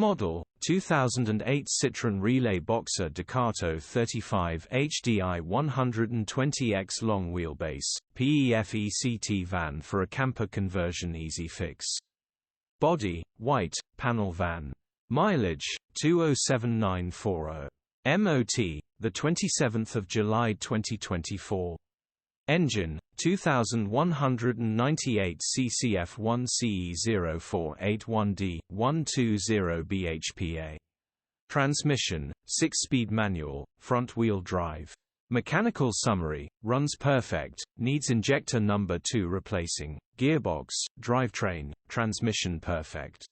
Model: 2008 Citroen Relay Boxer DUCATO 35 HDI 120X long wheelbase, PEFECT van for a camper conversion easy fix. Body: white, panel van. Mileage: 207,940. MOT: the 27th of July 2024. Engine: 2198 CCF1 CE0481D 120 bhpa. Transmission: 6-speed manual, front-wheel drive. Mechanical summary: runs perfect, needs injector number 2 replacing, gearbox, drivetrain, transmission perfect.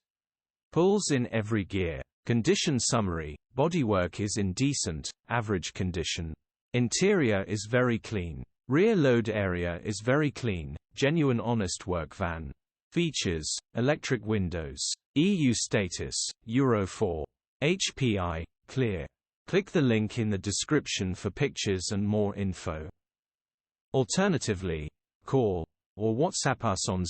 Pulls in every gear. Condition summary: bodywork is in decent, average condition. Interior is very clean. Rear load area is very clean, genuine honest work van. Features: electric windows. EU status: Euro 4. HPI, clear. Click the link in the description for pictures and more info. Alternatively, call or WhatsApp us on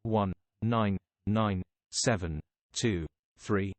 07401199723.